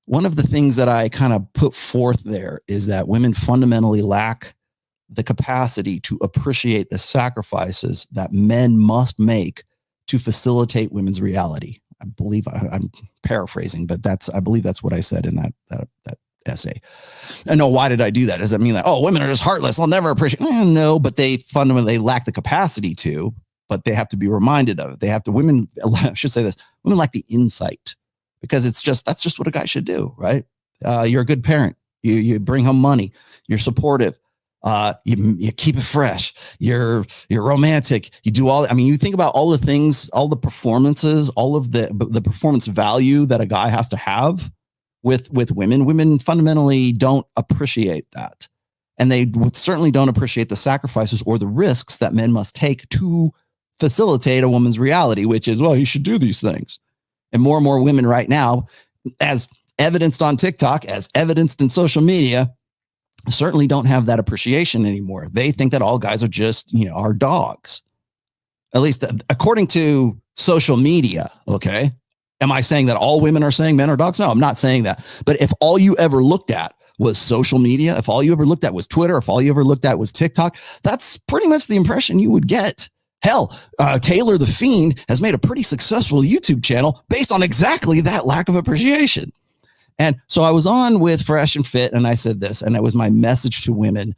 one of the things that I kind of put forth there is that women fundamentally lack the capacity to appreciate the sacrifices that men must make to facilitate women's reality. I believe I'm paraphrasing, but I believe that's what I said in that essay. And no, why did I do that? Does that mean that, oh, women are just heartless, I'll never appreciate? No, but they fundamentally lack the capacity to, but they have to be reminded of it. Women, I should say this, women lack the insight, because that's just what a guy should do, right? You're a good parent. You bring home money. You're supportive. You keep it fresh. You're romantic. You do all. I mean, you think about all the things, all the performances, all of the performance value that a guy has to have with women. Women fundamentally don't appreciate that, and they certainly don't appreciate the sacrifices or the risks that men must take to facilitate a woman's reality, which is, well, you should do these things. And more women right now, as evidenced on TikTok, as evidenced in social media, certainly don't have that appreciation anymore. They think that all guys are just, are dogs. At least according to social media, okay? Am I saying that all women are saying men are dogs? No, I'm not saying that. But if all you ever looked at was social media, if all you ever looked at was Twitter, if all you ever looked at was TikTok, that's pretty much the impression you would get. Hell, Taylor the Fiend has made a pretty successful YouTube channel based on exactly that lack of appreciation. And so I was on with Fresh and Fit, and I said this, and it was my message to women,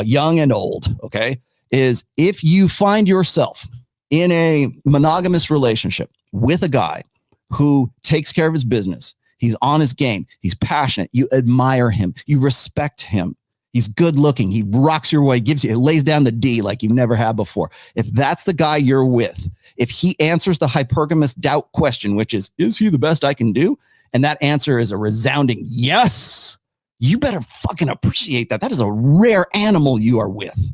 young and old, okay, is if you find yourself in a monogamous relationship with a guy who takes care of his business, he's on his game, he's passionate, you admire him, you respect him, he's good looking, he rocks your way, he lays down the D like you've never had before. If that's the guy you're with, if he answers the hypergamous doubt question, which is he the best I can do? And that answer is a resounding yes, you better fucking appreciate that. That is a rare animal you are with.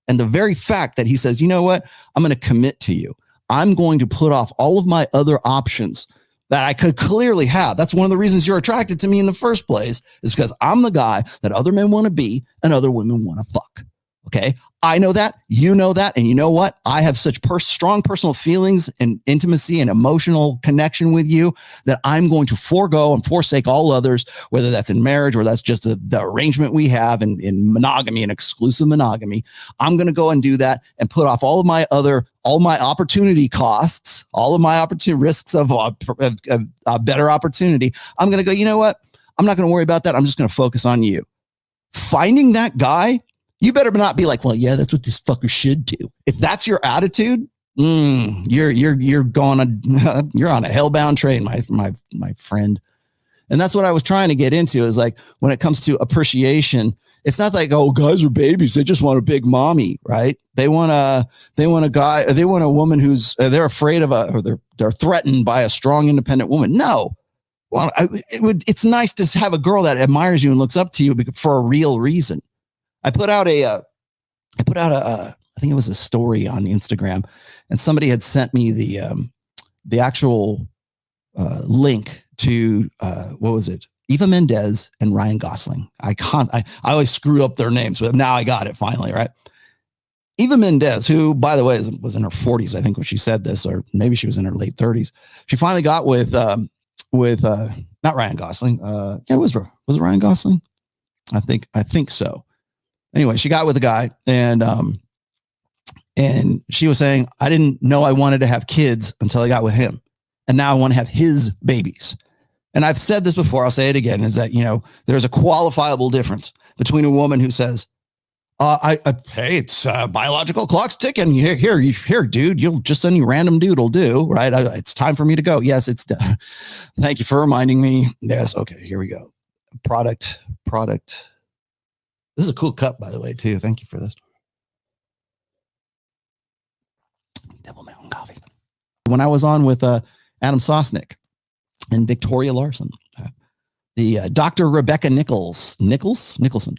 And the very fact that he says, you know what, I'm going to commit to you. I'm going to put off all of my other options that I could clearly have. That's one of the reasons you're attracted to me in the first place, is because I'm the guy that other men want to be and other women want to fuck. Okay. I know that, you know that. And you know what? I have such strong personal feelings and intimacy and emotional connection with you that I'm going to forego and forsake all others, whether that's in marriage or that's just the arrangement we have in monogamy and exclusive monogamy. I'm going to go and do that and put off all my opportunity costs, all of my opportunity risks of a better opportunity. I'm going to go, you know what? I'm not going to worry about that. I'm just going to focus on you. Finding that guy, you better not be like, well, yeah, that's what this fucker should do. If that's your attitude, you're going on, you're on a hellbound train, my friend. And that's what I was trying to get into, is like, when it comes to appreciation, it's not like, oh, guys are babies, they just want a big mommy, right? They want a woman who's, they're afraid of they're threatened by a strong, independent woman. No. Well, it's nice to have a girl that admires you and looks up to you for a real reason. I put out I think it was a story on Instagram, and somebody had sent me the actual link to what was it? Eva Mendes and Ryan Gosling. I always screw up their names, but now I got it finally, right? Eva Mendes, who, by the way, was in her 40s, I think, when she said this, or maybe she was in her late 30s. She finally got with not Ryan Gosling. Yeah, was it Ryan Gosling? I think so. Anyway, she got with a guy, and she was saying, I didn't know I wanted to have kids until I got with him. And now I want to have his babies. And I've said this before, I'll say it again, is that, there's a qualifiable difference between a woman who says, hey, it's biological clock's ticking. Here, dude, you'll just any random dude will do, right? It's time for me to go. Yes, it's done. Thank you for reminding me. Yes. Okay, here we go. Product. This is a cool cup, by the way, too. Thank you for this. Devil Mountain Coffee. When I was on with Adam Sosnick and Victoria Larson, the Dr. Rebecca Nicholson.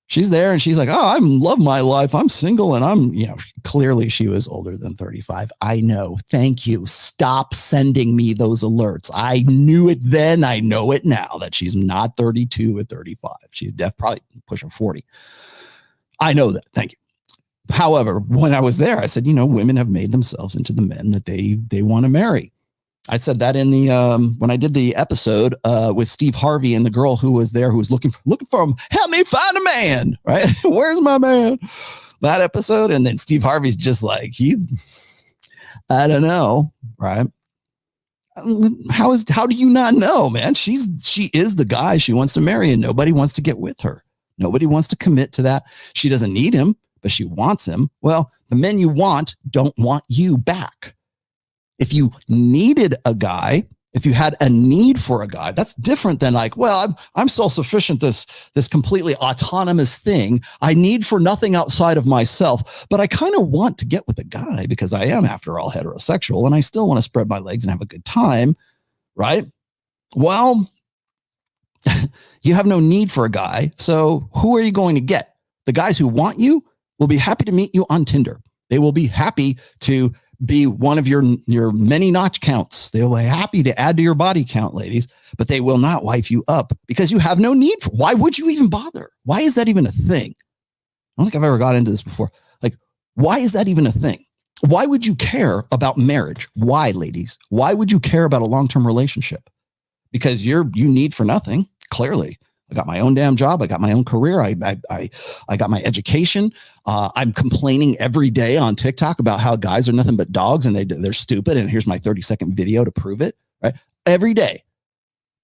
She's there and she's like, oh, I love my life. I'm single, and I'm, clearly she was older than 35. I know. Thank you. Stop sending me those alerts. I knew it then. I know it now that she's not 32 or 35. She's probably pushing 40. I know that. Thank you. However, when I was there, I said, women have made themselves into the men that they want to marry. I said that in the when I did the episode with Steve Harvey and the girl who was there who was looking for him. Help me find a man, right? Where's my man? That episode, and then Steve Harvey's just like I don't know, right? How do you not know, man? She is the guy she wants to marry, and nobody wants to get with her. Nobody wants to commit to that. She doesn't need him, but she wants him. Well, the men you want don't want you back. If you needed a guy, if you had a need for a guy, that's different than like, well, I'm self-sufficient, this completely autonomous thing. I need for nothing outside of myself, but I kind of want to get with a guy because I am, after all, heterosexual, and I still want to spread my legs and have a good time, right? Well, you have no need for a guy, so who are you going to get? The guys who want you will be happy to meet you on Tinder. They will be happy to be one of your many notch counts. They will be happy to add to your body count, ladies, but they will not wife you up because you have no need for. Why would you even bother? Why is that even a thing? I don't think I've ever got into this before. Like, why is that even a thing? Why would you care about marriage? Why, ladies? Why would you care about a long-term relationship? Because you need for nothing. Clearly, I got my own damn job. I got my own career. I got my education. I'm complaining every day on TikTok about how guys are nothing but dogs and they're stupid. And here's my 30-second video to prove it. Right? Every day,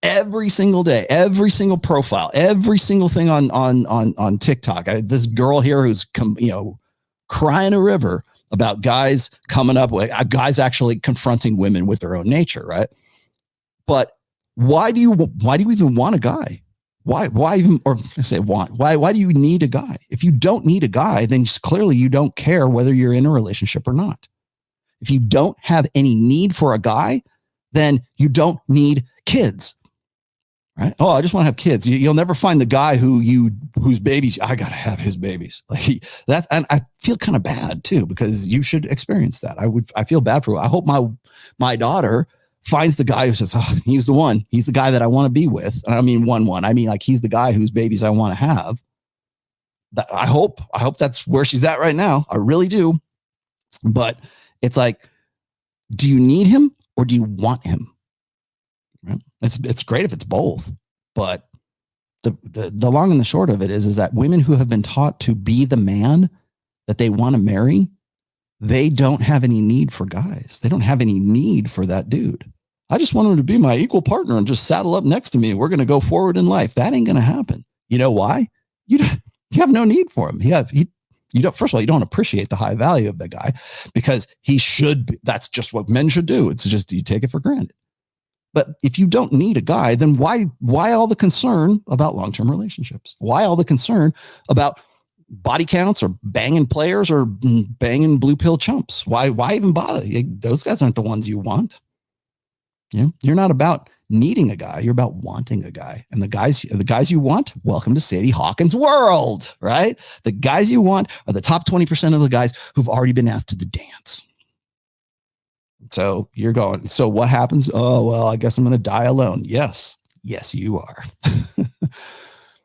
every single day, every single profile, every single thing on TikTok. This girl here who's crying a river about guys coming up with guys actually confronting women with their own nature. Right? But why do you even want a guy? Why even, or I say want, why do you need a guy? If you don't need a guy, then clearly you don't care whether you're in a relationship or not. If you don't have any need for a guy, then you don't need kids, right? Oh, I just want to have kids. You'll never find the guy whose babies, I got to have his babies. Like that. And I feel kind of bad too, because you should experience that. I feel bad for, I hope my daughter finds the guy who says, oh, he's the one. He's the guy that I want to be with. And I mean, one. I mean, like, he's the guy whose babies I want to have. I hope that's where she's at right now. I really do. But it's like, do you need him or do you want him? Right? It's great if it's both. But the long and the short of it is that women who have been taught to be the man that they want to marry, they don't have any need for guys. They don't have any need for that dude. I just want him to be my equal partner and just saddle up next to me. And we're going to go forward in life. That ain't going to happen. You know why? You have no need for him. You don't, first of all, you don't appreciate the high value of the guy because he should be, that's just what men should do. It's just, you take it for granted. But if you don't need a guy, then why all the concern about long-term relationships? Why all the concern about body counts or banging players or banging blue pill chumps? Why even bother? Those guys aren't the ones you want. You're not about needing a guy. You're about wanting a guy. And the guys you want, welcome to Sadie Hawkins' world, right? The guys you want are the top 20% of the guys who've already been asked to the dance. So you're going, so what happens? Oh, well, I guess I'm going to die alone. Yes, you are.